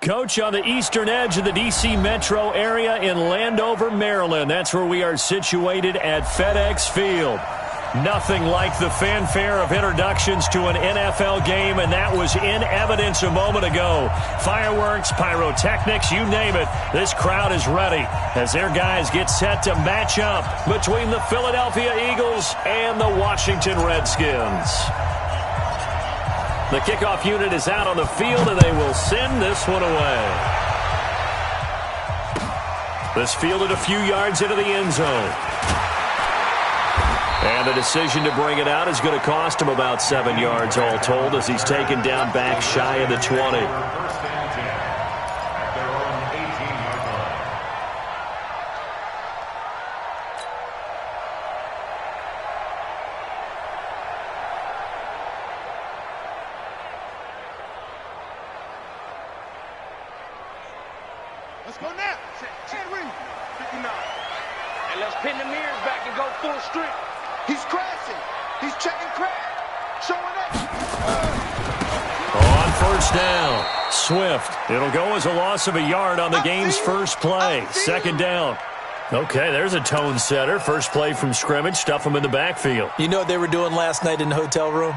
Coach, on the eastern edge of the D.C. metro area in Landover, Maryland. That's where we are situated at FedEx Field. Nothing like the fanfare of introductions to an NFL game, and that was in evidence a moment ago. Fireworks, pyrotechnics, you name it. This crowd is ready as their guys get set to match up between the Philadelphia Eagles and the Washington Redskins. The kickoff unit is out on the field, and they will send this one away. This fielded a few yards into the end zone. And the decision to bring it out is going to cost him about 7 yards all told as he's taken down back shy of the 20. Let's go now. Henry. 59. And let's pin the mirrors back and go full strength. He's crashing. He's checking crash. Showing up. On first down, Swift. It'll go as a loss of a yard on the game's first play. Second down. Okay, there's a tone setter. First play from scrimmage. Stuff them in the backfield. You know what they were doing last night in the hotel room?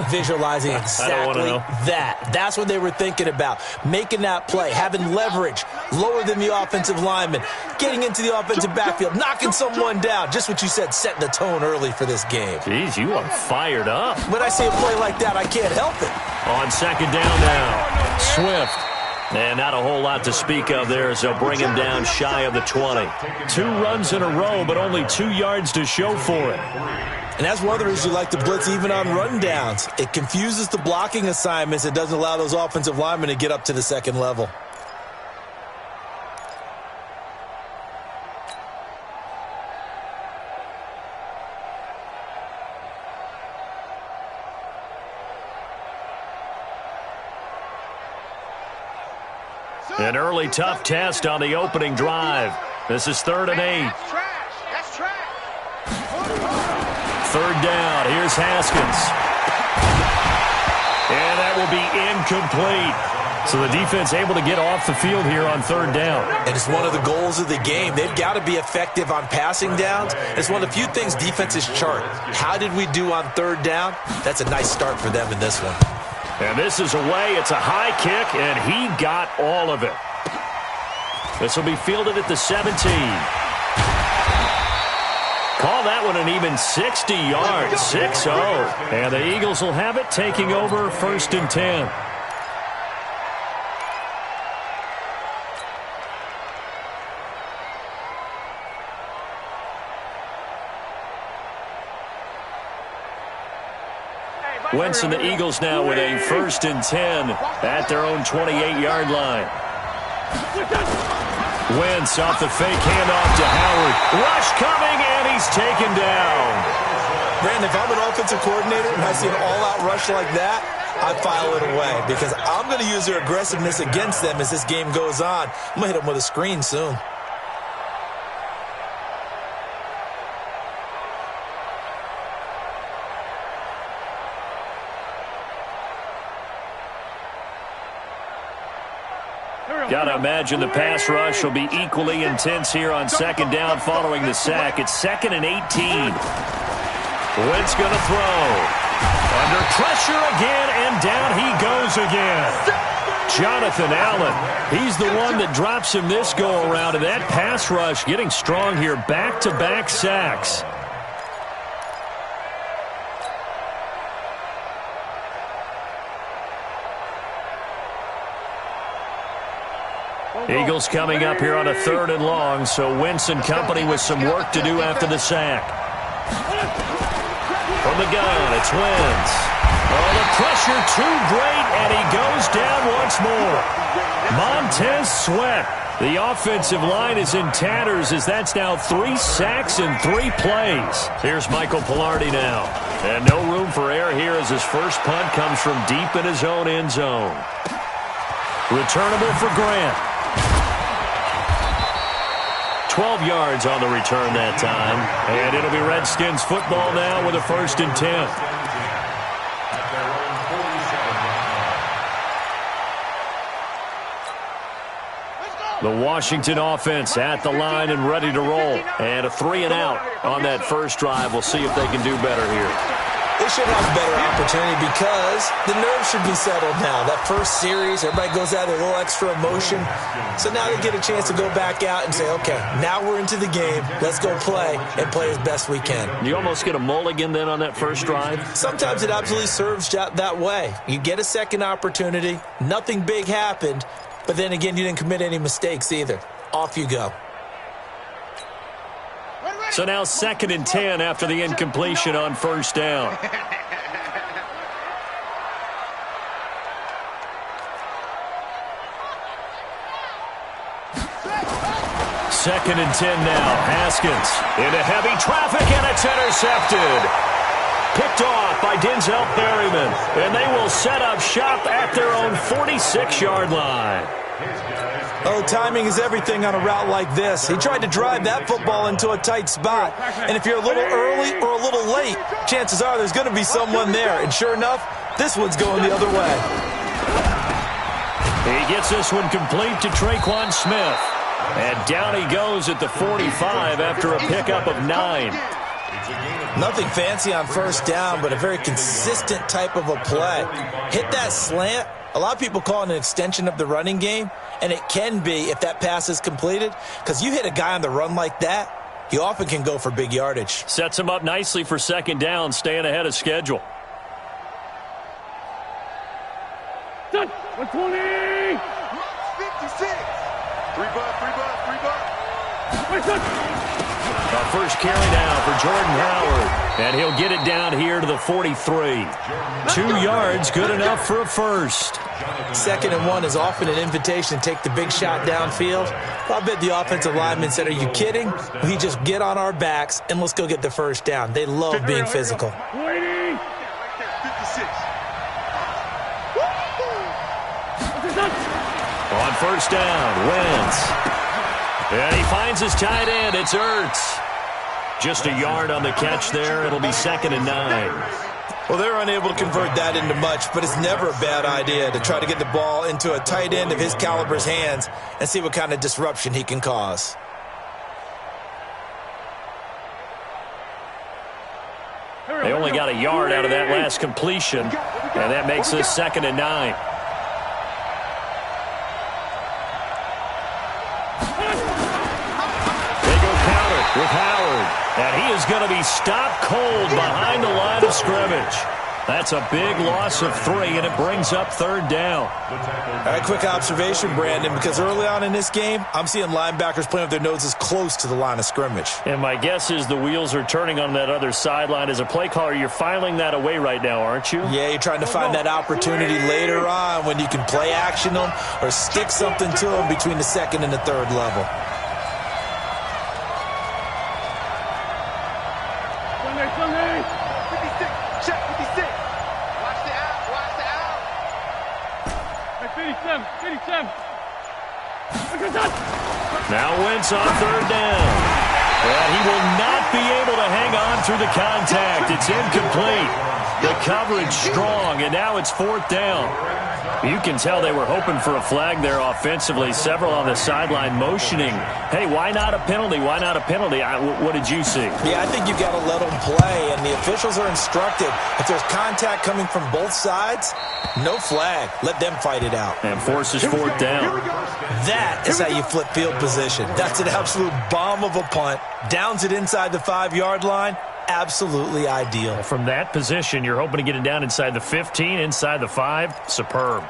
Visualizing exactly that. That's what they were thinking about. Making that play, having leverage, lower than the offensive lineman, getting into the offensive backfield, knocking someone down. Just what you said, setting the tone early for this game. Jeez, you are fired up. When I see a play like that, I can't help it. On second down now, Swift. And not a whole lot to speak of there as they'll bring him down shy of the 20. 2 runs in a row, but only 2 yards to show for it. And that's one of the reasons you like to blitz even on rundowns. It confuses the blocking assignments. It doesn't allow those offensive linemen to get up to the second level. An early tough test on the opening drive. This is 3rd and 8. That's trash. Third down. Here's Haskins. And that will be incomplete. So the defense able to get off the field here on 3rd down. And it's one of the goals of the game. They've got to be effective on passing downs. It's one of the few things defenses chart. How did we do on 3rd down? That's a nice start for them in this one. And this is away. It's a high kick, and he got all of it. This will be fielded at the 17. Call that one an even 60 yards, 6-0. And the Eagles will have it, taking over 1st and 10. Wentz and the Eagles now with a 1st and 10 at their own 28-yard line. Wentz off the fake handoff to Howard. Rush coming, and he's taken down. Brandon, if I'm an offensive coordinator and I see an all-out rush like that, I file it away because I'm going to use their aggressiveness against them as this game goes on. I'm going to hit them with a screen soon. Got to imagine the pass rush will be equally intense here on 2nd down following the sack. It's 2nd and 18. Wentz going to throw. Under pressure again, and down he goes again. Jonathan Allen, he's the one that drops him this go-around, and that pass rush getting strong here. Back-to-back sacks. Eagles coming up here on a 3rd and long, so Wentz and company with some work to do after the sack. From the gun, it's Wentz. Oh, the pressure too great, and he goes down once more. Montez Sweat. The offensive line is in tatters as that's now 3 sacks in 3 plays. Here's Michael Pilardi now. And no room for error here as his first punt comes from deep in his own end zone. Returnable for Grant. 12 yards on the return that time. And it'll be Redskins football now with a 1st and 10. The Washington offense at the line and ready to roll. And a 3 and out on that first drive. We'll see if they can do better here. They should have a better opportunity because the nerves should be settled now. That first series, everybody goes out with a little extra emotion. So now they get a chance to go back out and say, okay, now we're into the game. Let's go play and play as best we can. You almost get a mulligan then on that first drive? Sometimes it absolutely serves that way. You get a second opportunity. Nothing big happened. But then again, you didn't commit any mistakes either. Off you go. So now 2nd and 10 after the incompletion on first down. Second and 10 now. Haskins into heavy traffic, and it's intercepted. Picked off by Denzel Perryman, and they will set up shop at their own 46-yard line. Oh, timing is everything on a route like this. He tried to drive that football into a tight spot. And if you're a little early or a little late, chances are there's going to be someone there. And sure enough, this one's going the other way. He gets this one complete to Traquan Smith. And down he goes at the 45 after a pickup of 9. Nothing fancy on first down, but a very consistent type of a play. Hit that slant. A lot of people call it an extension of the running game, and it can be if that pass is completed, because you hit a guy on the run like that, he often can go for big yardage. Sets him up nicely for second down, staying ahead of schedule. 120! 56! 3 bucks. Our first carry now for Jordan Howard, and he'll get it down here to the 43. 2 yards, good enough for a first. 2nd and 1 is often an invitation to take the big shot downfield. I bet the offensive lineman said, are you kidding? We just get on our backs and let's go get the first down. They love being physical. On first down, Wentz. And he finds his tight end. It's Ertz. Just a yard on the catch there. It'll be 2nd and 9. Well, they're unable to convert that into much, but it's never a bad idea to try to get the ball into a tight end of his caliber's hands and see what kind of disruption he can cause. They only got a yard out of that last completion, and that makes this 2nd and 9. With Howard, and he is going to be stopped cold behind the line of scrimmage. That's a big loss of 3, and it brings up 3rd down. All right, quick observation, Brandon, because early on in this game, I'm seeing linebackers playing with their noses close to the line of scrimmage. And my guess is the wheels are turning on that other sideline. As a play caller, you're filing that away right now, aren't you? Yeah, you're trying to find that opportunity later on when you can play action them or stick something to them between the 2nd and the 3rd level. Now Wentz on 3rd down. And he will not be able to hang on through the contact. It's incomplete. The coverage strong, and now it's 4th down. You can tell they were hoping for a flag there offensively. Several on the sideline motioning, hey, why not a penalty? Why not a penalty? What did you see? Yeah, I think you've got to let them play, and the officials are instructed. If there's contact coming from both sides, no flag. Let them fight it out. And forces 4th down. That is how you flip field position. That's an absolute bomb of a punt. Downs it inside the 5-yard line. Absolutely ideal. From that position, you're hoping to get it down inside the 15, inside the 5. Superb.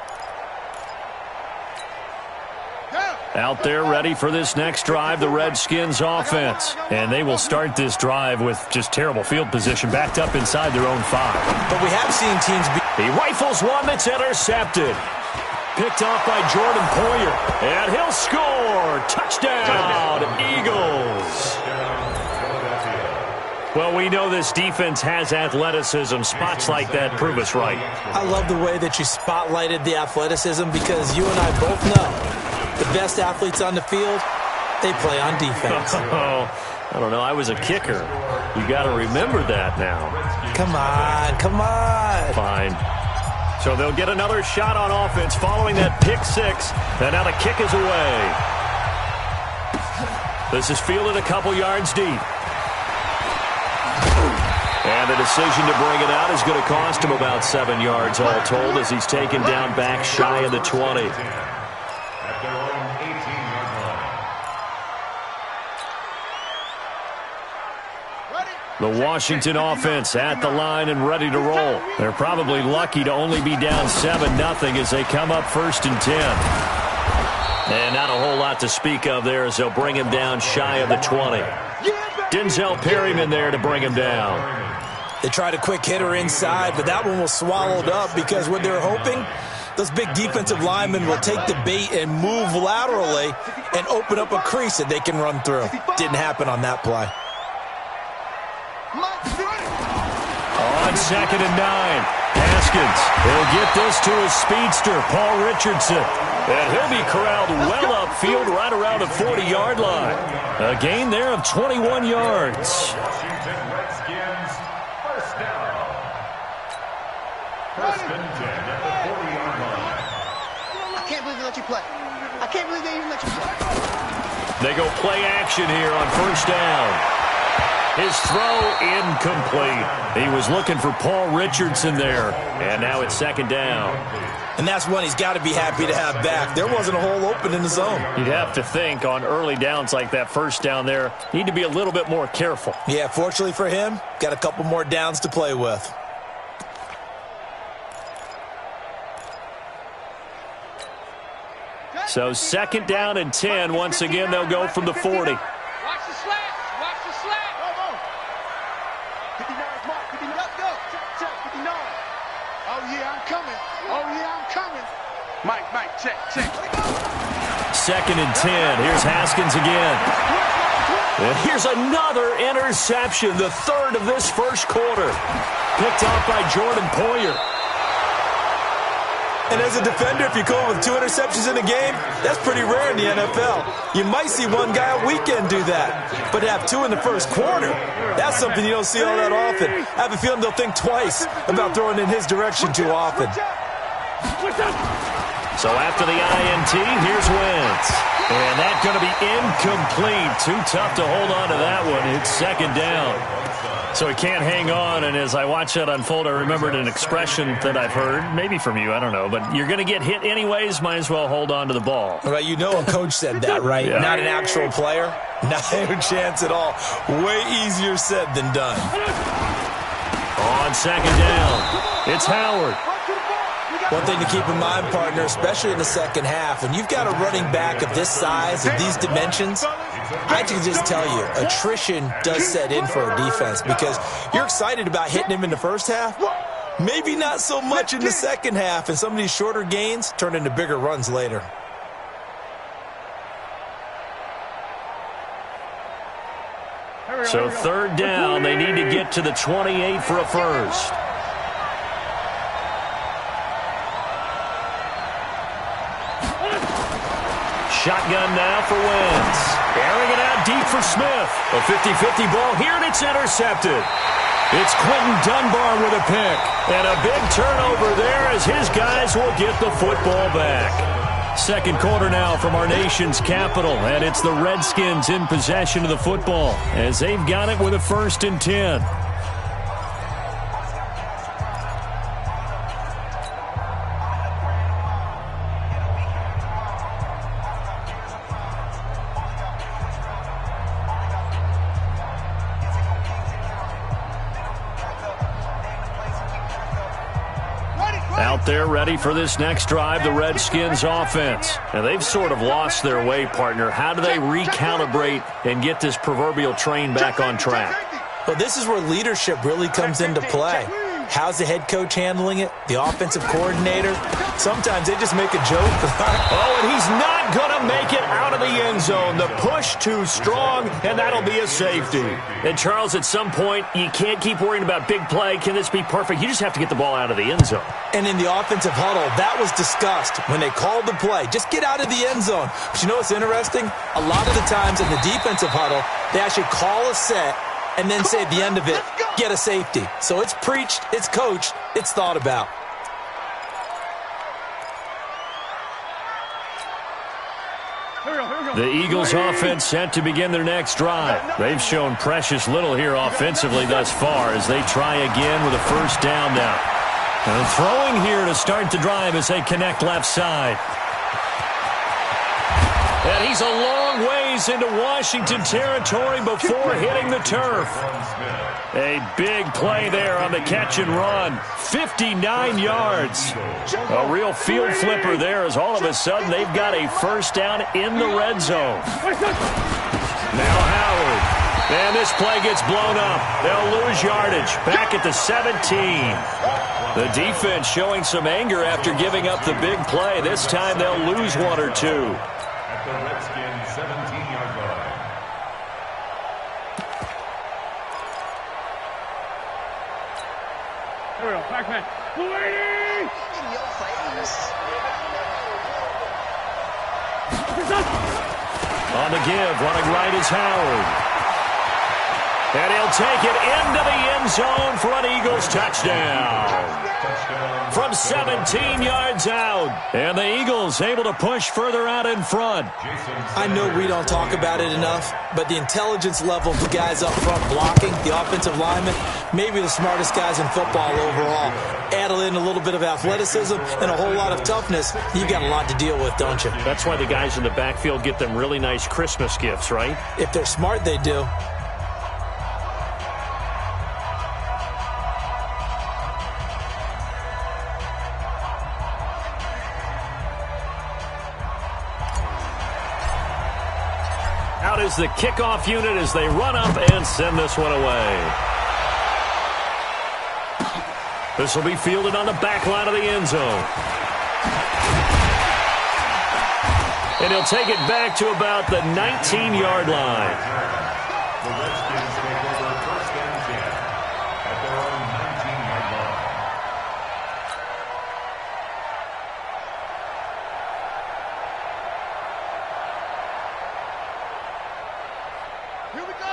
Out there ready for this next drive, the Redskins offense. And they will start this drive with just terrible field position, backed up inside their own 5. But we have seen teams He rifles one that's intercepted. Picked off by Jordan Poyer. And he'll score. Touchdown, Eagles. Well, we know this defense has athleticism. Spots like that prove us right. I love the way that you spotlighted the athleticism because you and I both know the best athletes on the field, they play on defense. I don't know. I was a kicker. You got to remember that now. Come on, come on. Fine. So they'll get another shot on offense following that pick 6. And now the kick is away. This is fielded a couple yards deep. And the decision to bring it out is going to cost him about 7 yards all told as he's taken down back shy of the 20. The Washington offense at the line and ready to roll. They're probably lucky to only be down 7-0 as they come up 1st and 10. And not a whole lot to speak of there as they'll bring him down shy of the 20. Denzel Perryman there to bring him down. They tried a quick hitter inside, but that one was swallowed up because what they're hoping, those big defensive linemen will take the bait and move laterally and open up a crease that they can run through. Didn't happen on that play. On 2nd and 9, Haskins. He'll get this to his speedster, Paul Richardson. And he'll be corralled well upfield right around the 40-yard line. A gain there of 21 yards. I can't believe they let you play. I can't believe they even let you play. They go play action here on 1st down. His throw incomplete. He was looking for Paul Richardson there. And now it's 2nd down. And that's one he's got to be happy to have back. There wasn't a hole open in the zone. You'd have to think on early downs like that 1st down there, need to be a little bit more careful. Yeah, fortunately for him, got a couple more downs to play with. So 2nd down and 10. Once again, they'll go from the 40. Watch the slats. Watch the slats. 59's mark. 59. Let's go. Check. 59. Oh, yeah, I'm coming. Oh, yeah, I'm coming. Mike, check. 2nd and 10. Here's Haskins again. And here's another interception, the 3rd of this 1st quarter. Picked off by Jordan Poyer. And as a defender, if you go with 2 interceptions in a game, that's pretty rare in the NFL. You might see one guy a weekend do that. But to have 2 in the 1st quarter, that's something you don't see all that often. I have a feeling they'll think twice about throwing in his direction too often. So after the INT, here's Wentz. And that's going to be incomplete. Too tough to hold on to that one. It's 2nd down. So he can't hang on, and as I watch that unfold, I remembered an expression that I've heard, maybe from you, I don't know, but you're going to get hit anyways, might as well hold on to the ball. Right, you know a coach said that, right? Yeah. Not an actual player. Not a chance at all. Way easier said than done. On 2nd down, it's Howard. One thing to keep in mind, partner, especially in the 2nd half, when you've got a running back of this size, of these dimensions, I can just tell you, attrition does set in for a defense because you're excited about hitting him in the 1st half. Maybe not so much in the 2nd half, and some of these shorter gains turn into bigger runs later. So 3rd down, they need to get to the 28 for a 1st. Shotgun now for Wentz. Airing it out deep for Smith. A 50-50 ball here, and it's intercepted. It's Quentin Dunbar with a pick. And a big turnover there as his guys will get the football back. 2nd quarter now from our nation's capital, and it's the Redskins in possession of the football as they've got it with a 1st and 10. Out there ready for this next drive, the Redskins offense. Now, they've sort of lost their way, partner. How do they recalibrate and get this proverbial train back on track? Well, this is where leadership really comes into play. How's the head coach handling it? The offensive coordinator? Sometimes they just make a joke. Oh, and he's not going to make it out of the end zone. The push too strong, and that'll be a safety. And, Charles, at some point, you can't keep worrying about big play. Can this be perfect? You just have to get the ball out of the end zone. And in the offensive huddle, that was discussed when they called the play. Just get out of the end zone. But you know what's interesting? A lot of the times in the defensive huddle, they actually call a set and then say at the end of it, get a safety. So it's preached, it's coached, it's thought about. Here we go. The Eagles offense set to begin their next drive. They've shown precious little here offensively thus far as they try again with a first down now. And throwing here to start the drive as they connect left side. And he's a long ways into Washington territory before hitting the turf. A big play there on the catch and run. 59 yards. A real field flipper there as all of a sudden they've got a first down in the red zone. Now Howard. And this play gets blown up. They'll lose yardage. Back at the 17. The defense showing some anger after giving up the big play. This time they'll lose one or two. At the Redskins' 17-yard line. Backman. In your face. On the give, running right is Howard. And he'll take it into the end zone for an Eagles touchdown. From 17 yards out. And the Eagles able to push further out in front. I know we don't talk about it enough, but the intelligence level of the guys up front blocking, the offensive linemen, maybe the smartest guys in football overall. Add in a little bit of athleticism and a whole lot of toughness, you've got a lot to deal with, don't you? That's why the guys in the backfield get them really nice Christmas gifts, right? If they're smart, they do. Out is the kickoff unit as they run up and send this one away. This will be fielded on the back line of the end zone. And he'll take it back to about the 19-yard line. The Redskins take over first and 10 at their own 19-yard line.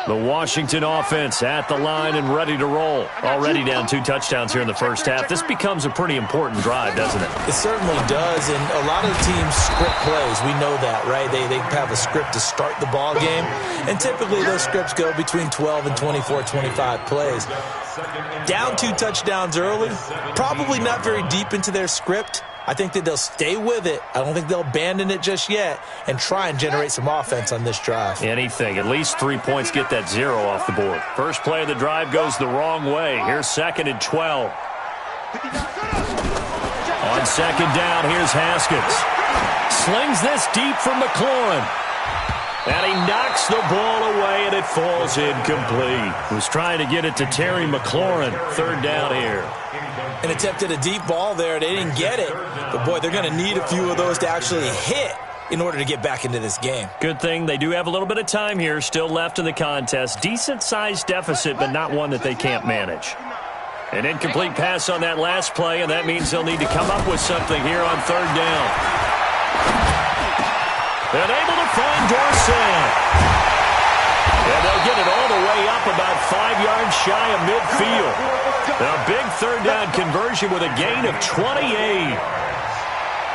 The Washington offense at the line and ready to roll. Already down 2 touchdowns here in the first half. This becomes a pretty important drive, doesn't it? It certainly does, and a lot of the teams script plays. We know that, right? They have a script to start the ball game, and typically those scripts go between 12 and 24, 25 plays. Down 2 touchdowns early, probably not very deep into their script. I think that they'll stay with it. I don't think they'll abandon it just yet and try and generate some offense on this drive. Anything. At least 3 points get that 0 off the board. First play of the drive goes the wrong way. Here's 2nd and 12. On 2nd down, here's Haskins. Slings this deep from McLaurin. And he knocks the ball away, and it falls incomplete. Was trying to get it to Terry McLaurin. 3rd down here. And attempted a deep ball there. They didn't get it. But, boy, they're going to need a few of those to actually hit in order to get back into this game. Good thing they do have a little bit of time here still left in the contest. Decent-sized deficit, but not one that they can't manage. An incomplete pass on that last play, and that means they'll need to come up with something here on 3rd down. And able to find Dorsett. And they'll get it all the way up about 5 yards shy of midfield. A big 3rd down conversion with a gain of 28.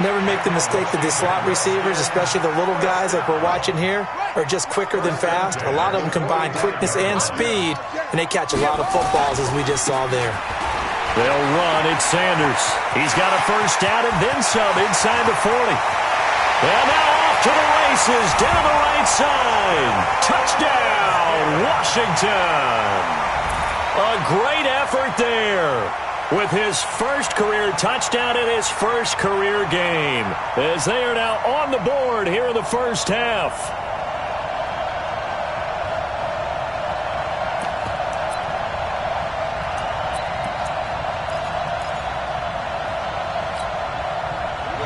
Never make the mistake that the slot receivers, especially the little guys like we're watching here, are just quicker than fast. A lot of them combine quickness and speed, and they catch a lot of footballs as we just saw there. They'll run. It's Sanders. He's got a first down and then some inside the 40. And now off to the races down the right side. Touchdown, Washington. A great effort there with his first career touchdown in his first career game as they are now on the board here in the first half.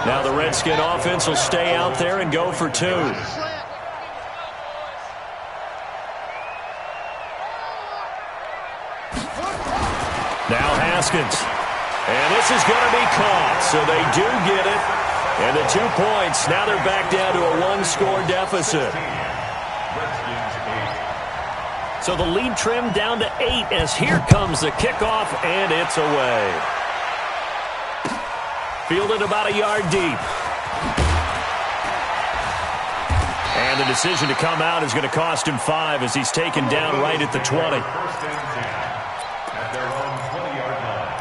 Now the Redskin offense will stay out there and go for 2. Now Haskins. And this is going to be caught, so they do get it. And the 2 points, now they're back down to a 1-score deficit. So the lead trimmed down to 8 as here comes the kickoff, and it's away. Fielded about a yard deep. And the decision to come out is going to cost him 5 as he's taken down right at the 20. First and 10 at their own 20-yard line.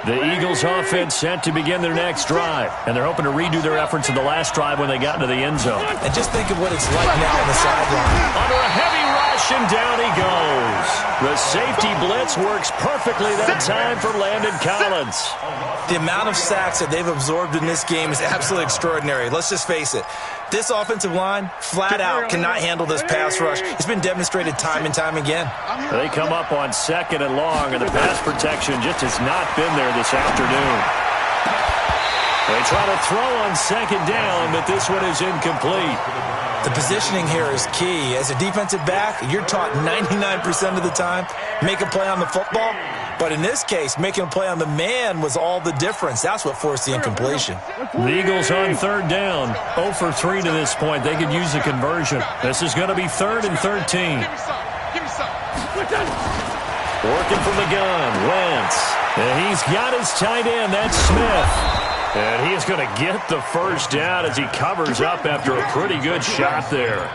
The Eagles offense set to begin their next drive, and they're hoping to redo their efforts in the last drive when they got into the end zone. And just think of what it's like now on the sideline. Under a heavy rush, and down he goes. The safety blitz works perfectly that time for Landon Collins. The amount of sacks that they've absorbed in this game is absolutely extraordinary. Let's just face it. This offensive line, flat out, cannot handle this pass rush. It's been demonstrated time and time again. They come up on 2nd and long, and the pass protection just has not been there this afternoon. They try to throw on 2nd down, but this one is incomplete. The positioning here is key. As a defensive back, you're taught 99% of the time, make a play on the football. But in this case, making a play on the man was all the difference. That's what forced the incompletion. The Eagles on 3rd down. 0 for 3 to this point. They could use a conversion. This is going to be 3rd and 13. Working from the gun, Wentz. And he's got his tight end. That's Smith. And he is going to get the first down as he covers up after a pretty good shot there.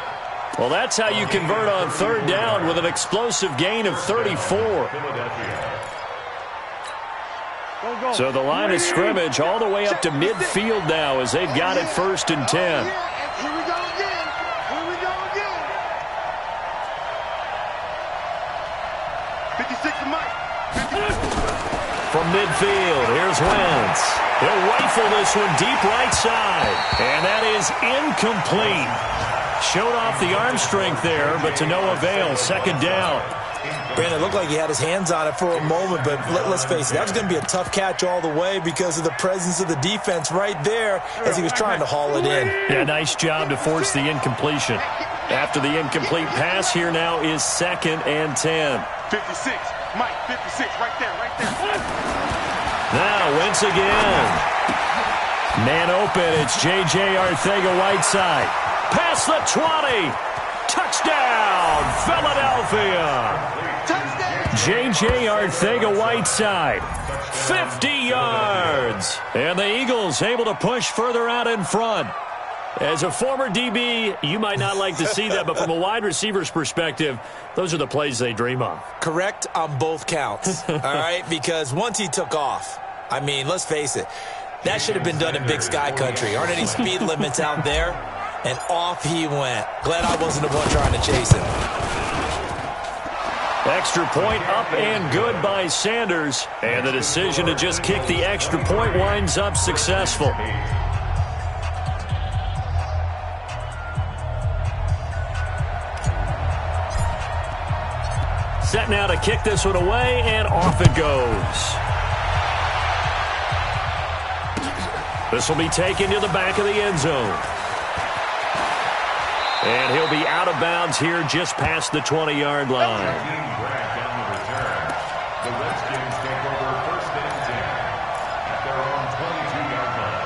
Well, that's how you convert on 3rd down with an explosive gain of 34. So the line of scrimmage all the way up to midfield now as they've got it 1st and 10. Here we go again. Here we go again. 56 to Mike. From midfield, here's Wentz. He'll rifle this one deep right side. And that is incomplete. Showed off the arm strength there, but to no avail. 2nd down. Brandon, it looked like he had his hands on it for a moment, but let's face it, that was going to be a tough catch all the way because of the presence of the defense right there as he was trying to haul it in. Yeah, nice job to force the incompletion. After the incomplete pass, here now is 2nd and 10. 56. Mike, 56. Right there, right there. Now, Wentz again. Man open, it's J.J. Arcega-Whiteside. Past the 20. Touchdown, Philadelphia. J.J. Arcega-Whiteside, 50 yards. And the Eagles able to push further out in front. As a former DB, you might not like to see that, but from a wide receiver's perspective, those are the plays they dream of. Correct on both counts, all right? Because once he took off, I mean, let's face it, that should have been done in Big Sky Country. Aren't any speed limits out there? And off he went. Glad I wasn't the one trying to chase him. Extra point up and good by Sanders. And the decision to just kick the extra point winds up successful. Set now to kick this one away, and off it goes. This will be taken to the back of the end zone. And he'll be out of bounds here just past the 20-yard line. The Redskins take over 1st and 10 at their own 22-yard line.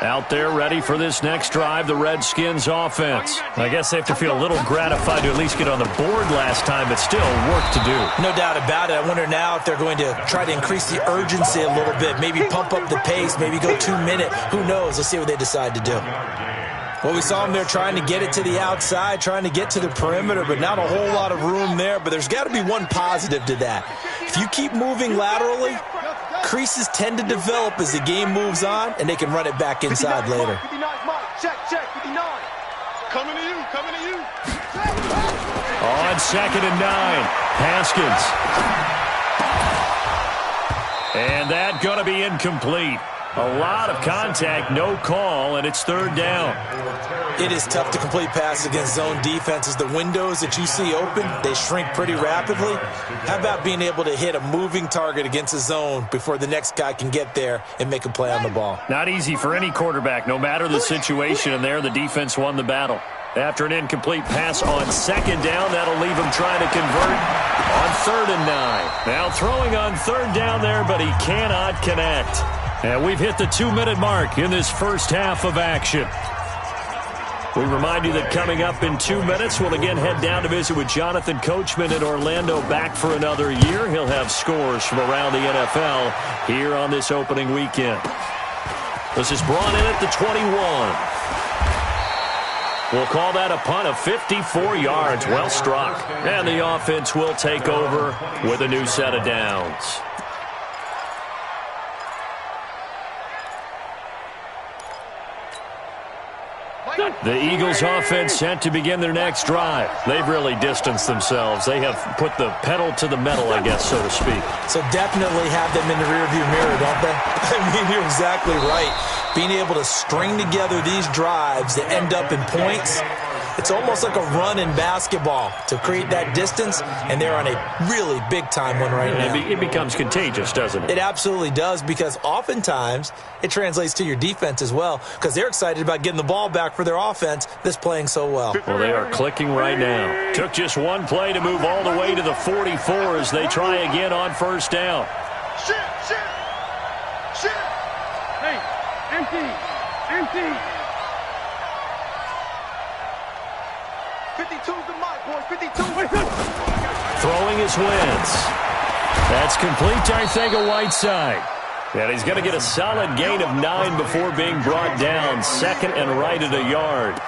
Out there ready for this next drive, the Redskins offense. I guess they have to feel a little gratified to at least get on the board last time, but still work to do. No doubt about it. I wonder now if they're going to try to increase the urgency a little bit, maybe pump up the pace, maybe go 2-minute. Who knows? Let's see what they decide to do. Well, we saw them there trying to get it to the outside, trying to get to the perimeter, but not a whole lot of room there. But there's got to be one positive to that. If you keep moving laterally, creases tend to develop as the game moves on, and they can run it back inside later. 59, Mike. Check, 59. Coming to you, coming to you. On 2nd and 9, Haskins. And that going to be incomplete. A lot of contact, no call, and it's 3rd down. It is tough to complete passes against zone defenses. The windows that you see open, they shrink pretty rapidly. How about being able to hit a moving target against a zone before the next guy can get there and make a play on the ball? Not easy for any quarterback, no matter the situation, and there the defense won the battle. After an incomplete pass on 2nd down, that'll leave him trying to convert on 3rd and 9. Now throwing on 3rd down there, but he cannot connect. And we've hit the 2-minute mark in this first half of action. We remind you that coming up in 2 minutes, we'll again head down to visit with Jonathan Coachman in Orlando, back for another year. He'll have scores from around the NFL here on this opening weekend. This is brought in at the 21. We'll call that a punt of 54 yards. Well struck. And the offense will take over with a new set of downs. The Eagles offense set to begin their next drive. They've really distanced themselves. They have put the pedal to the metal, I guess, so to speak. So definitely have them in the rearview mirror, don't they? I mean, you're exactly right. Being able to string together these drives that end up in points, it's almost like a run in basketball to create that distance, and they're on a really big-time one right now. It becomes contagious, doesn't it? It absolutely does, because oftentimes it translates to your defense as well, because they're excited about getting the ball back for their offense that's playing so well. Well, they are clicking right now. Took just one play to move all the way to the 44 as they try again on first down. Shit. Hey, empty. 52's the mark, boys. 52. Throwing his Wentz. That's complete to Arcega-Whiteside. And he's going to get a solid gain of 9 before being brought down. Second and right at a yard.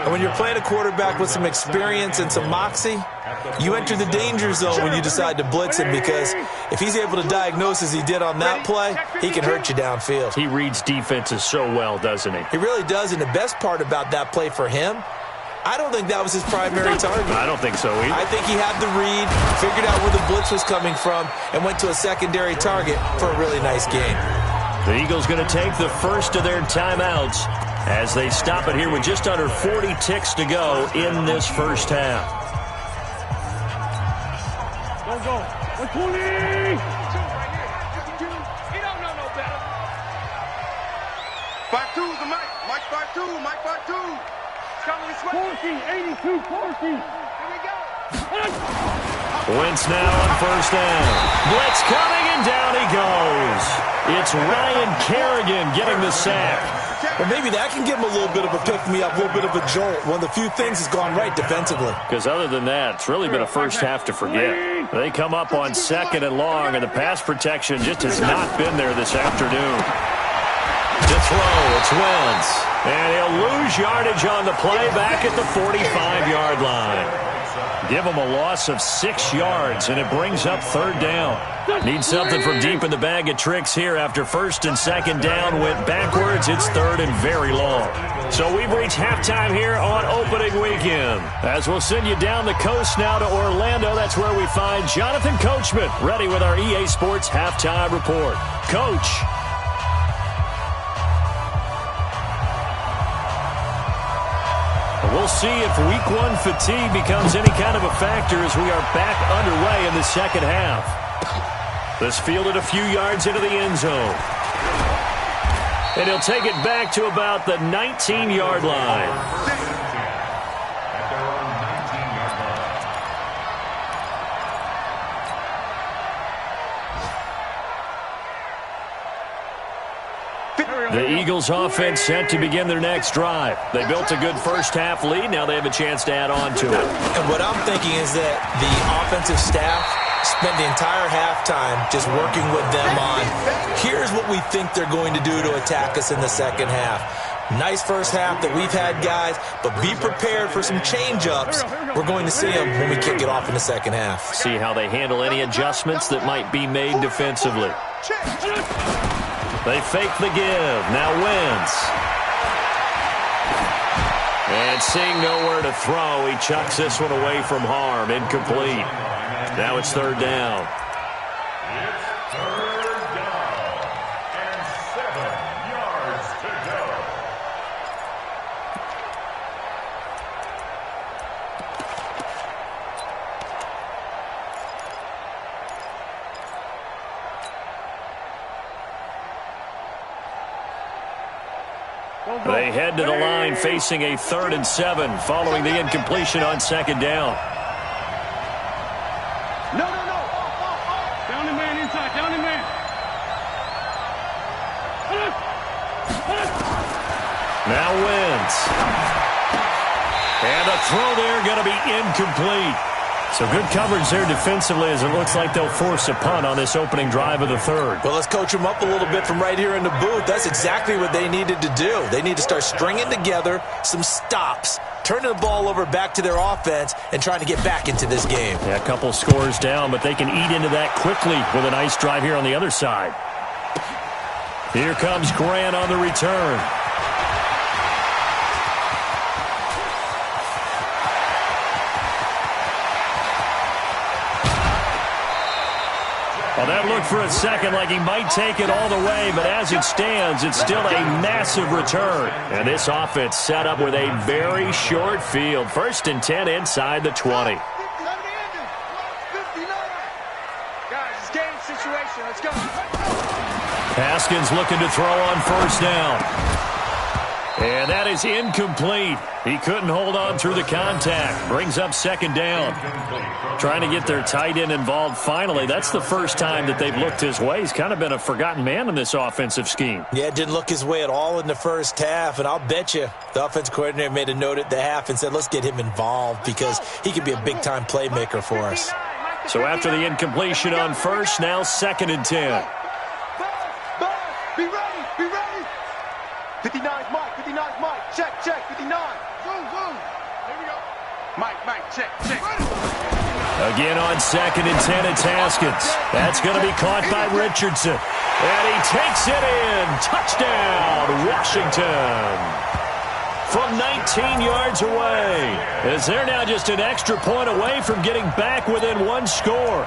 And when you're playing a quarterback with some experience and some moxie, you enter the danger zone when you decide to blitz him, because if he's able to diagnose as he did on that play, he can hurt you downfield. He reads defenses so well, doesn't he? He really does, and the best part about that play for him, I don't think that was his primary target. I don't think so either. I think he had the read, figured out where the blitz was coming from, and went to a secondary target for a really nice game. The Eagles going to take the first of their timeouts as they stop it here with just under 40 ticks to go in this first half. Go. 20. He don't know no better. 5-2's the Mike. Mike 5-2. Mike 5-2. 82, 40. Here we go. Wentz now on first down. Blitz coming, and down he goes. It's Ryan Kerrigan getting the sack. Well, maybe that can give him a little bit of a pick-me-up, a little bit of a jolt. One of the few things has gone right defensively. Because other than that, it's really been a first half to forget. They come up on second and long, and the pass protection just has not been there this afternoon. To throw, it's Wentz. And he'll lose yardage on the play back at the 45-yard line. Give him a loss of 6 yards, and it brings up third down. Need something from deep in the bag of tricks here after first and second down went backwards. It's third and very long. So we've reached halftime here on opening weekend. As we'll send you down the coast now to Orlando, that's where we find Jonathan Coachman ready with our EA Sports halftime report. Coach. We'll see if week one fatigue becomes any kind of a factor as we are back underway in the second half. This fielded a few yards into the end zone. And he'll take it back to about the 19-yard line. The Eagles offense set to begin their next drive. They built a good first half lead. Now they have a chance to add on to it. And what I'm thinking is that the offensive staff spent the entire halftime just working with them on, here's what we think they're going to do to attack us in the second half. Nice first half that we've had, guys, but be prepared for some change-ups. We're going to see them when we kick it off in the second half. See how they handle any adjustments that might be made defensively. They fake the give. Now Wentz. And seeing nowhere to throw, he chucks this one away from harm. Incomplete. Now it's third down. It's third down and 7 yards to go. They head to the line facing a 3rd and 7 following the incompletion on second down. No. Down the man inside. Down the man. Now Wentz. And the throw there going to be incomplete. So good coverage there defensively as it looks like they'll force a punt on this opening drive of the third. Well, let's coach them up a little bit from right here in the booth. That's exactly what they needed to do. They need to start stringing together some stops, turning the ball over back to their offense, and trying to get back into this game. Yeah, a couple scores down, but they can eat into that quickly with a nice drive here on the other side. Here comes Grant on the return. Well, that looked for a second like he might take it all the way, but as it stands, it's still a massive return. And this offense set up with a very short field. 1st and 10 inside the 20. Guys, it's game situation. Let's go. Haskins looking to throw on 1st down. And that is incomplete. He couldn't hold on through the contact. Brings up 2nd down. Trying to get their tight end involved finally. That's the first time that they've looked his way. He's kind of been a forgotten man in this offensive scheme. Yeah, it didn't look his way at all in the first half, and I'll bet you the offense coordinator made a note at the half and said, let's get him involved because he could be a big-time playmaker for us. So after the incompletion on 1st, now 2nd and 10. Be ready. Be ready. 59's Mike. 59's Mike. Check. 59. Boom. Here we go. Mike. Check. Again on 2nd and 10, it's Haskins. That's going to be caught by Richardson. And he takes it in. Touchdown, Washington. From 19 yards away. As they're now just an extra point away from getting back within 1 score.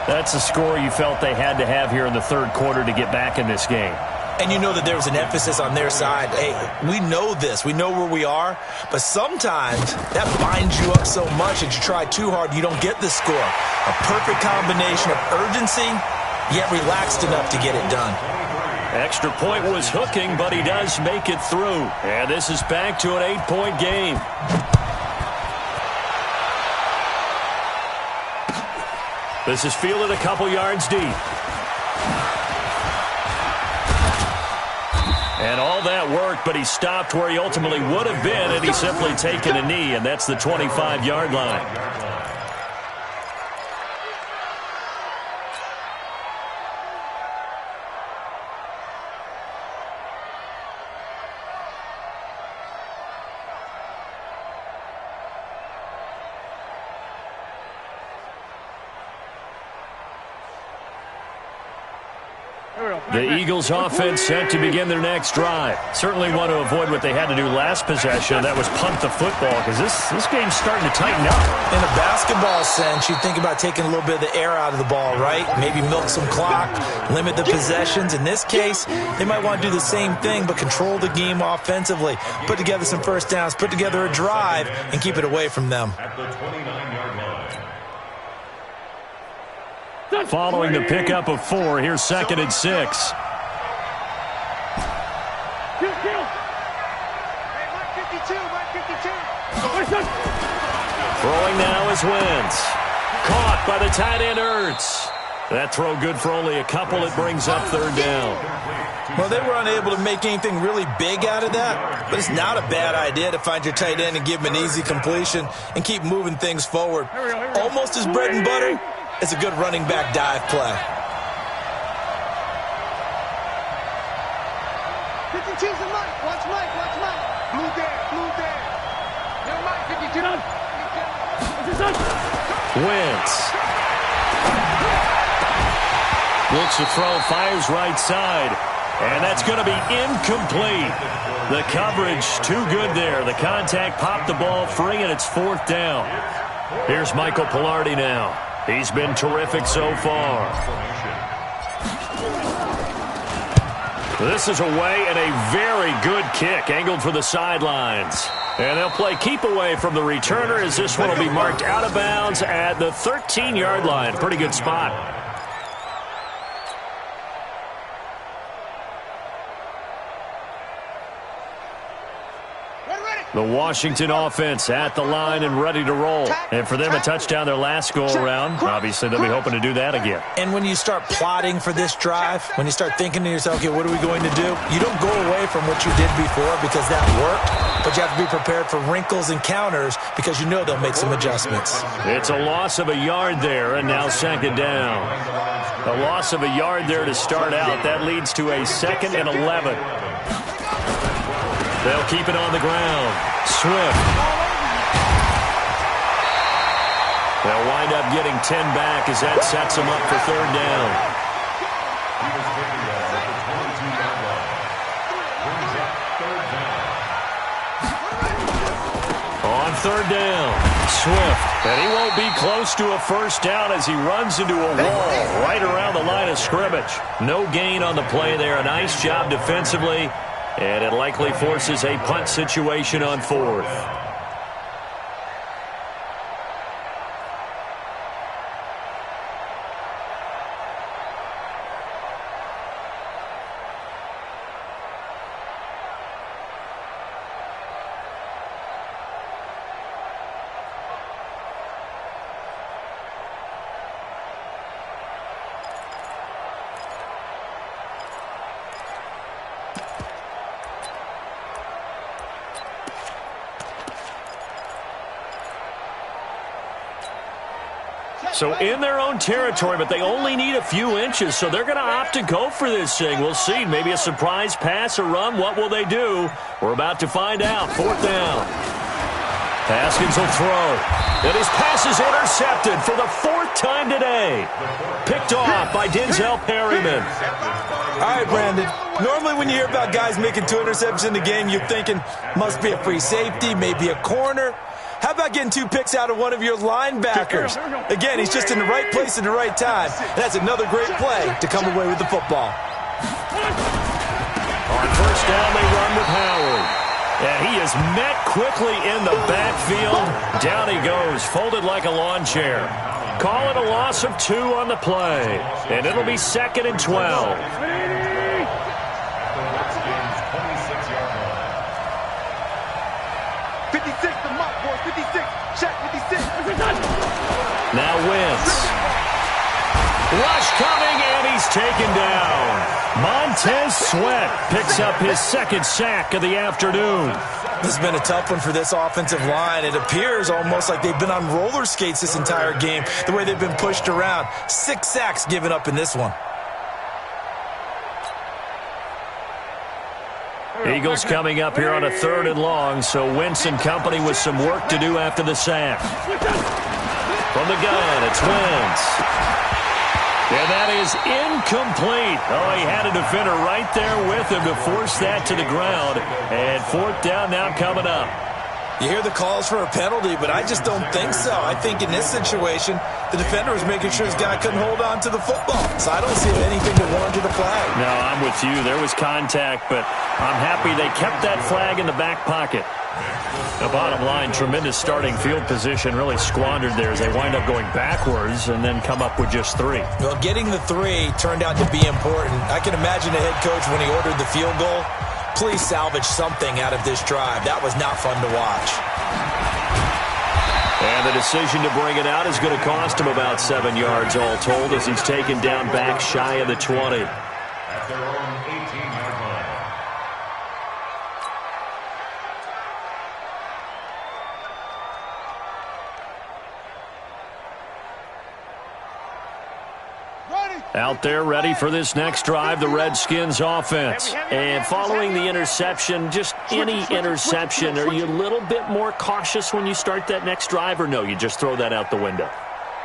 That's a score you felt they had to have here in the 3rd quarter to get back in this game. And you know that there was an emphasis on their side. Hey, we know this. We know where we are. But sometimes that binds you up so much that you try too hard, you don't get the score. A perfect combination of urgency, yet relaxed enough to get it done. Extra point was hooking, but he does make it through. And this is back to an 8-point game. This is fielded a couple yards deep. And all that worked, but he stopped where he ultimately would have been had he simply taken a knee, and that's the 25-yard line. The Eagles offense set to begin their next drive. Certainly want to avoid what they had to do last possession. That was punt the football because this game's starting to tighten up. In a basketball sense, you think about taking a little bit of the air out of the ball, right? Maybe milk some clock, limit the possessions. In this case, they might want to do the same thing but control the game offensively. Put together some 1st downs, put together a drive, and keep it away from them. At the 29-yard line. Following the pickup of 4, here's 2nd and 6. Throwing now is Wentz. Caught by the tight end Ertz. That throw good for only a couple. It brings up 3rd down. Well, they were unable to make anything really big out of that, but it's not a bad idea to find your tight end and give him an easy completion and keep moving things forward. Almost as bread and butter. It's a good running back dive play. 52's a Mike. Watch Mike. Blue there. Never mind, 52. Wentz. Looks to throw, fires right side. And that's going to be incomplete. The coverage too good there. The contact popped the ball free, and it's 4th down. Here's Michael Pilardi now. He's been terrific so far. This is away and a very good kick angled for the sidelines. And they'll play keep away from the returner as this one will be marked out of bounds at the 13-yard line. Pretty good spot. The Washington offense at the line and ready to roll. And for them, a touchdown their last go-around. Obviously, they'll be hoping to do that again. And when you start plotting for this drive, when you start thinking to yourself, okay, what are we going to do? You don't go away from what you did before because that worked, but you have to be prepared for wrinkles and counters because you know they'll make some adjustments. It's a loss of a yard there, and now second down. A loss of a yard there to start out. That leads to a 2nd and 11. They'll keep it on the ground. Swift. They'll wind up getting 10 back as that sets them up for third down. He was taken down at the 22-yard line. Brings up third down. On third down, Swift. And he won't be close to a first down as he runs into a wall right around the line of scrimmage. No gain on the play there. A nice job defensively. And it likely forces a punt situation on 4th. So in their own territory, but they only need a few inches, so they're going to opt to go for this thing. We'll see. Maybe a surprise pass or run. What will they do? We're about to find out. 4th down. Haskins will throw. And his pass is intercepted for the 4th time today. Picked off by Denzel Perryman. All right, Brandon. Normally when you hear about guys making 2 interceptions in the game, you're thinking must be a free safety, maybe a corner. How about getting 2 picks out of one of your linebackers? Again, he's just in the right place at the right time. And that's another great play to come away with the football. On first down, they run with Howard. And he is met quickly in the backfield. Down he goes, folded like a lawn chair. Call it a loss of 2 on the play. And it'll be 2nd and 12. Now Wentz. Rush coming, and he's taken down. Montez Sweat picks up his 2nd sack of the afternoon. This has been a tough one for this offensive line. It appears almost like they've been on roller skates this entire game, the way they've been pushed around. 6 sacks given up in this one. Eagles coming up here on a 3rd and long, so Wentz and company with some work to do after the sack. From the gun, it's Wentz. And that is incomplete. Oh, he had a defender right there with him to force that to the ground. And 4th down now coming up. You hear the calls for a penalty, but I just don't think so. I think in this situation, the defender was making sure his guy couldn't hold on to the football. So I don't see anything that warranted a flag. No, I'm with you. There was contact, but I'm happy they kept that flag in the back pocket. The bottom line, tremendous starting field position, really squandered there as they wind up going backwards and then come up with just 3. Well, getting the 3 turned out to be important. I can imagine the head coach when he ordered the field goal. Please salvage something out of this drive. That was not fun to watch. And the decision to bring it out is going to cost him about 7 yards all told as he's taken down back shy of the 20. At their own 18-yard line. Out there ready for this next drive, the Redskins offense. And following the interception, just any interception, are you a little bit more cautious when you start that next drive, or no, you just throw that out the window?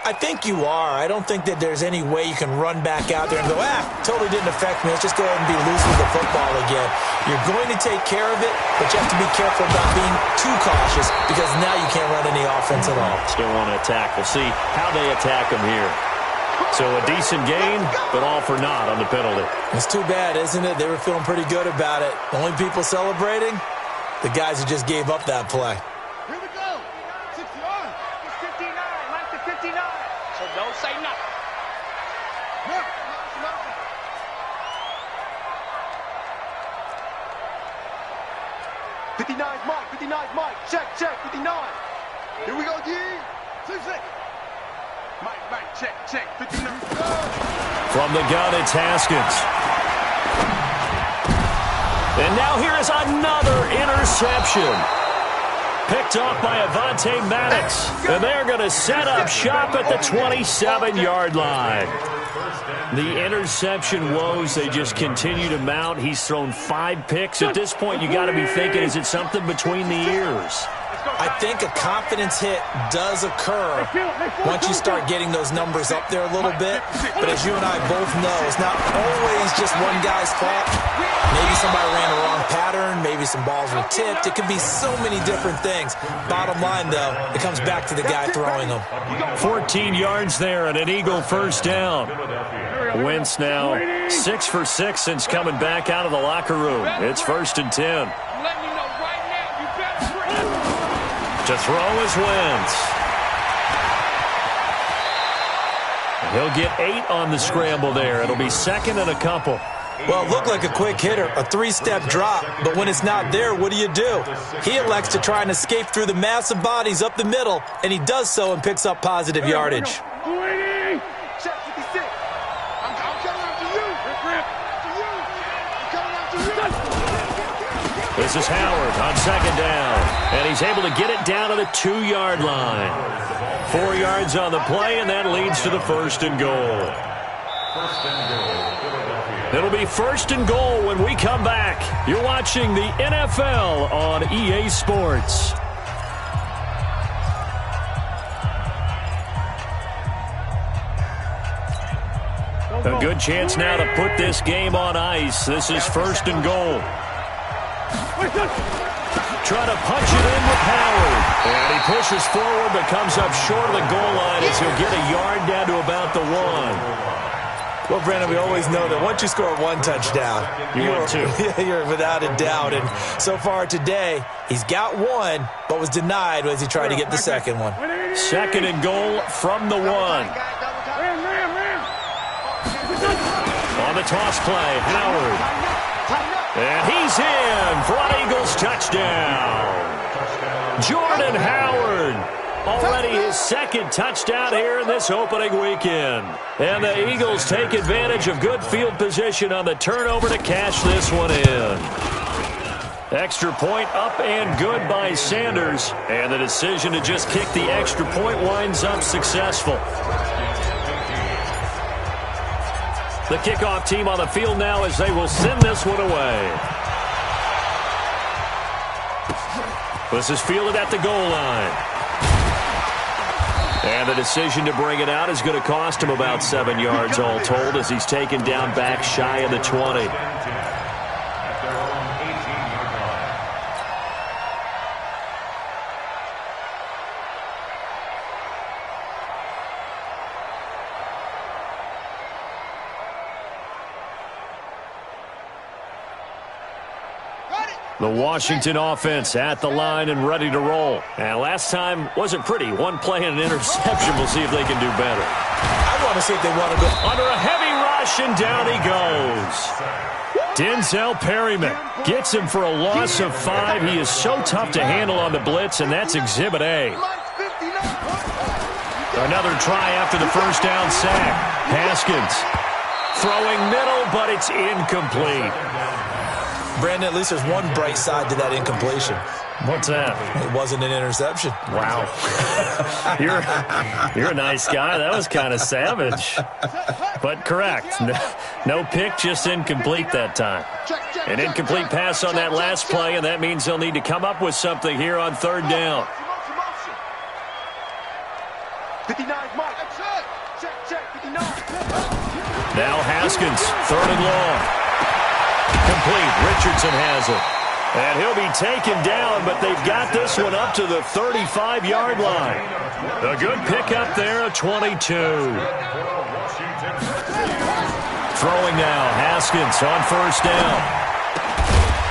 I think you are. I don't think that there's any way you can run back out there and go, totally didn't affect me. Let's just go ahead and be loose with the football again. You're going to take care of it, but you have to be careful about being too cautious because now you can't run any offense at all. Still want to attack. We'll see how they attack them here. So a decent gain, but all for naught on the penalty. It's too bad, isn't it? They were feeling pretty good about it. The only people celebrating, the guys who just gave up that play. Here we go. 6 yards. It's 59. Minus the 59. So don't say nothing. Look. 59. 59's Mike. 59's Mike. Check, 59. Here we go, D. 6. Mike, check, 59. From the gun, it's Haskins. And now here is another interception. Picked off by Avonte Maddox. And they're going to set up shop at the 27-yard line. The interception woes, they just continue to mount. He's thrown 5 picks. At this point, you got to be thinking, is it something between the ears? I think a confidence hit does occur once you start getting those numbers up there a little bit. But as you and I both know, it's not always just one guy's fault. Maybe somebody ran a wrong pattern. Maybe some balls were tipped. It could be so many different things. Bottom line, though, it comes back to the guy throwing them. 14 yards there and an Eagle first down. Wentz now 6 for 6 since coming back out of the locker room. It's 1st and 10. To throw is Wentz. He'll get 8 on the scramble there. It'll be 2nd and a couple. Well, it looked like a quick hitter, a 3-step drop, but when it's not there, what do? He elects to try and escape through the massive bodies up the middle, and he does so and picks up positive yardage. This is Howard on 2nd down, and he's able to get it down to the 2-yard line. 4 yards on the play, and that leads to the 1st and goal. It'll be 1st and goal when we come back. You're watching the NFL on EA Sports. A good chance now to put this game on ice. This is 1st and goal. Trying to punch it in with Howard. And he pushes forward but comes up short of the goal line as he'll get a yard down to about the 1. Well, Brandon, we always know that once you score 1 touchdown, you're 2. You're without a doubt. And so far today, he's got 1, but was denied as he tried to get the 2nd one. 2nd and goal from the 1. On the toss play, Howard. And he's in for an Eagles touchdown. Jordan Howard. Already his 2nd touchdown here in this opening weekend. And the Eagles take advantage of good field position on the turnover to cash this one in. Extra point up and good by Sanders. And the decision to just kick the extra point winds up successful. The kickoff team on the field now as they will send this one away. This is fielded at the goal line. And the decision to bring it out is going to cost him about 7 yards all told as he's taken down back shy of the 20. The Washington offense at the line and ready to roll. And last time wasn't pretty. 1 play and an interception. We'll see if they can do better. I want to see if they want to go under a heavy rush, and down he goes. Denzel Perryman gets him for a loss of 5. He is so tough to handle on the blitz, and that's Exhibit A. Another try after the 1st down sack. Haskins throwing middle, but it's incomplete. Brandon, at least there's one bright side to that incompletion. What's that? It wasn't an interception. Wow. You're a nice guy. That was kind of savage. But correct. No pick, just incomplete that time. An incomplete pass on that last play, and that means they'll need to come up with something here on 3rd down. 59's Mike. Check, 59. Now Haskins, 3rd and long. Complete. Richardson has it. And he'll be taken down, but they've got this one up to the 35-yard line. A good pickup there, a 22. Throwing now, Haskins on 1st down.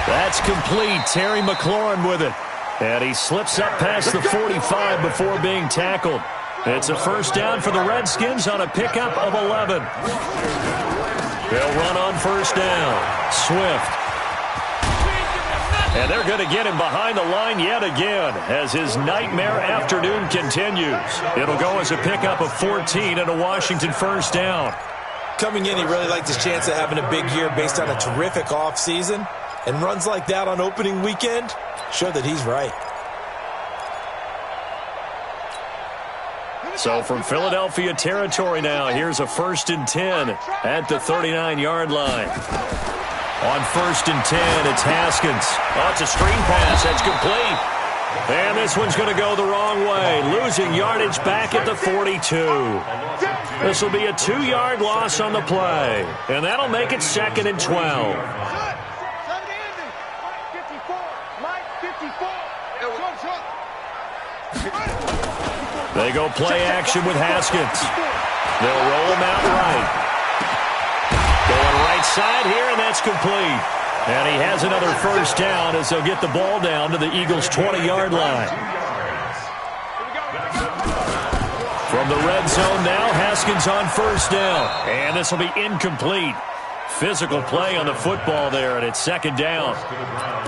That's complete. Terry McLaurin with it. And he slips up past the 45 before being tackled. It's a 1st down for the Redskins on a pickup of 11. They'll run on 1st down. Swift. And they're going to get him behind the line yet again as his nightmare afternoon continues. It'll go as a pickup of 14 and a Washington first down. Coming in, he really liked his chance of having a big year based on a terrific offseason. And runs like that on opening weekend show that he's right. So from Philadelphia territory now, here's a 1st and 10 at the 39-yard line. On 1st and 10, it's Haskins. Oh, it's a screen pass. That's complete. And this one's going to go the wrong way, losing yardage back at the 42. This will be a 2-yard loss on the play, and that'll make it 2nd and 12. They go play action with Haskins. They'll roll him out right. Going right side here, and that's complete. And he has another first down as they'll get the ball down to the Eagles' 20-yard line. From the red zone now, Haskins on first down. And this will be incomplete. Physical play on the football there, and it's 2nd down.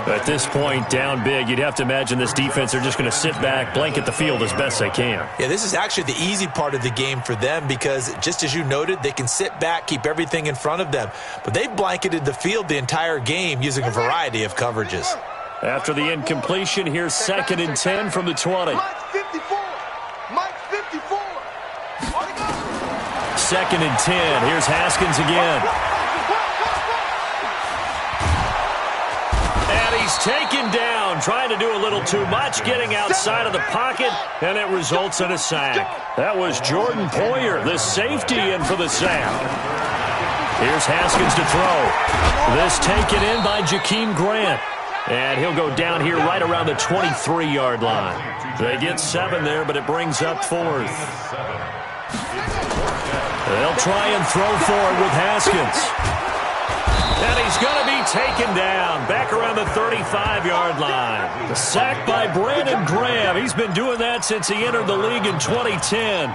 At this point, down big, you'd have to imagine this defense are just going to sit back, blanket the field as best they can. Yeah, this is actually the easy part of the game for them because, just as you noted, they can sit back, keep everything in front of them. But they've blanketed the field the entire game using a variety of coverages. After the incompletion, here's 2nd and 10 from the 20. Mike's 54. Mike's 54. 2nd and 10. Here's Haskins again. And he's taken down, trying to do a little too much, getting outside of the pocket, and it results in a sack. That was Jordan Poyer, the safety, in for the sack. Here's Haskins to throw. This taken in by Jakeem Grant. And he'll go down here right around the 23-yard line. They get 7 there, but it brings up 4th. They'll try and throw forward with Haskins. And he's going to be taken down back around the 35-yard line. The sack by Brandon Graham. He's been doing that since he entered the league in 2010.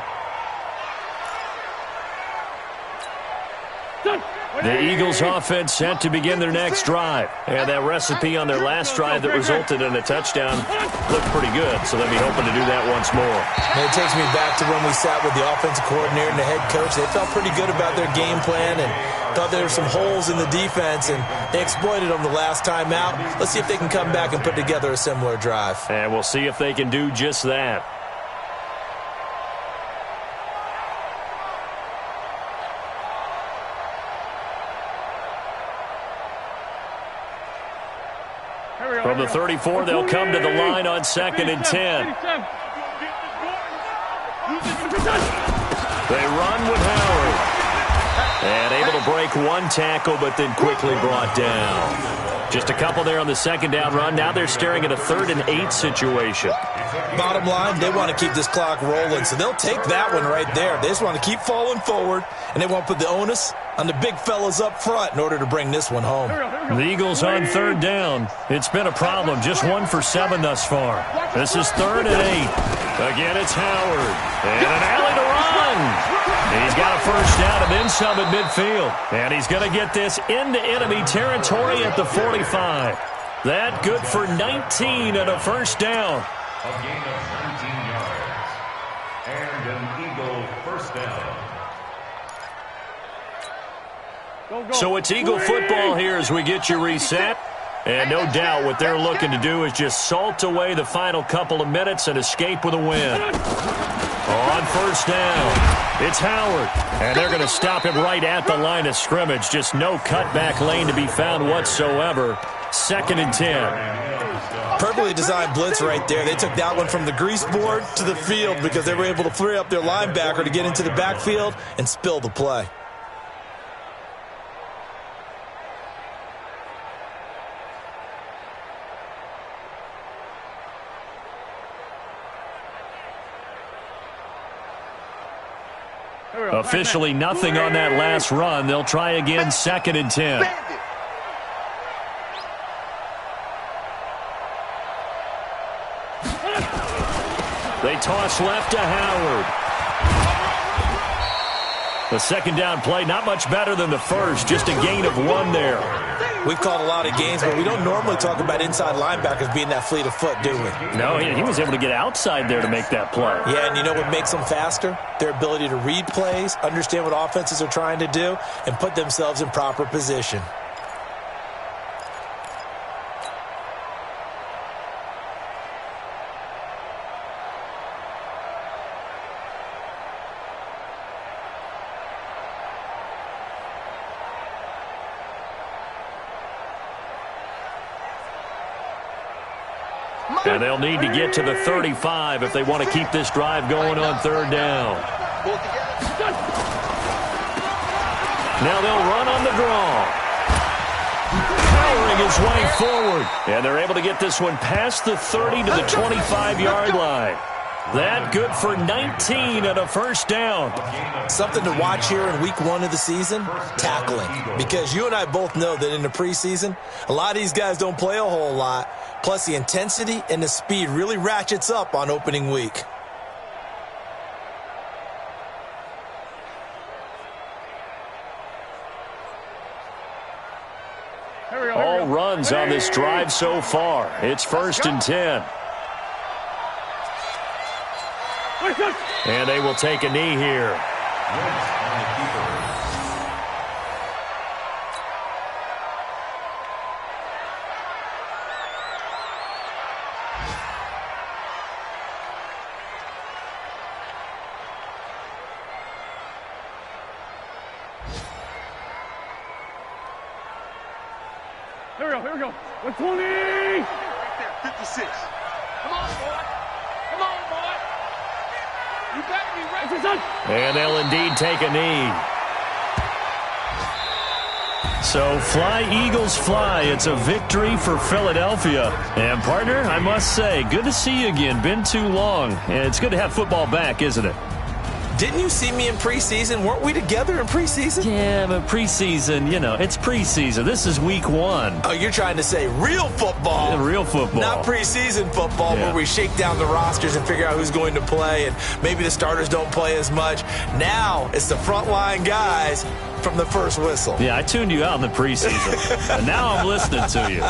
The Eagles offense set to begin their next drive. And that recipe on their last drive that resulted in a touchdown looked pretty good, so they'll be hoping to do that once more. And it takes me back to when we sat with the offensive coordinator and the head coach. They felt pretty good about their game plan and thought there were some holes in the defense, and they exploited them the last time out. Let's see if they can come back and put together a similar drive. And we'll see if they can do just that. From the 34, they'll come to the line on 2nd and 10. They run with Howard. And able to break one tackle, but then quickly brought down. Just a couple there on the 2nd down run. Now they're staring at a 3rd and 8 situation. Bottom line, they want to keep this clock rolling, so they'll take that one right there. They just want to keep falling forward, and they want to put the onus on the big fellas up front in order to bring this one home. The Eagles on 3rd down. It's been a problem. Just 1 for 7 thus far. This is 3rd and 8. Again, it's Howard. And an alley to run. He's got a first down and then some at midfield. And he's going to get this into enemy territory at the 45. That good for 19 and a first down. A gain of 19 yards. And an Eagle first down. So it's Eagle football here as we get you reset. And no doubt what they're looking to do is just salt away the final couple of minutes and escape with a win. On first down, it's Howard. And they're going to stop him right at the line of scrimmage. Just no cutback lane to be found whatsoever. 2nd and 10. Perfectly designed blitz right there. They took that one from the grease board to the field because they were able to free up their linebacker to get into the backfield and spill the play. Officially nothing on that last run. They'll try again 2nd and 10. They toss left to Howard. The second down play, not much better than the first, just a gain of 1 there. We've called a lot of games, but we don't normally talk about inside linebackers being that fleet of foot, do we? No, he was able to get outside there to make that play. Yeah, and you know what makes them faster? Their ability to read plays, understand what offenses are trying to do, and put themselves in proper position. And they'll need to get to the 35 if they want to keep this drive going on third down. Now they'll run on the draw. Powering his way forward. And they're able to get this one past the 30 to the 25-yard line. That good for 19 and a first down. Something to watch here in week 1 of the season, tackling. Because you and I both know that in the preseason, a lot of these guys don't play a whole lot. Plus, the intensity and the speed really ratchets up on opening week. All runs on this drive so far. It's 1st and 10. And they will take a knee here. Here we go. 120. Right there, 56. Come on, boy. Come on, boy. You better be ready, son. And they'll indeed take a knee. So fly, Eagles, fly. It's a victory for Philadelphia. And, partner, I must say, good to see you again. Been too long. And it's good to have football back, isn't it? Didn't you see me in preseason? Weren't we together in preseason? Yeah, but preseason, you know, it's preseason. This is week 1. Oh, you're trying to say real football. Yeah, real football. Not preseason football where we shake down the rosters and figure out who's going to play, and maybe the starters don't play as much. Now it's the frontline guys from the first whistle. Yeah, I tuned you out in the preseason. And now I'm listening to you.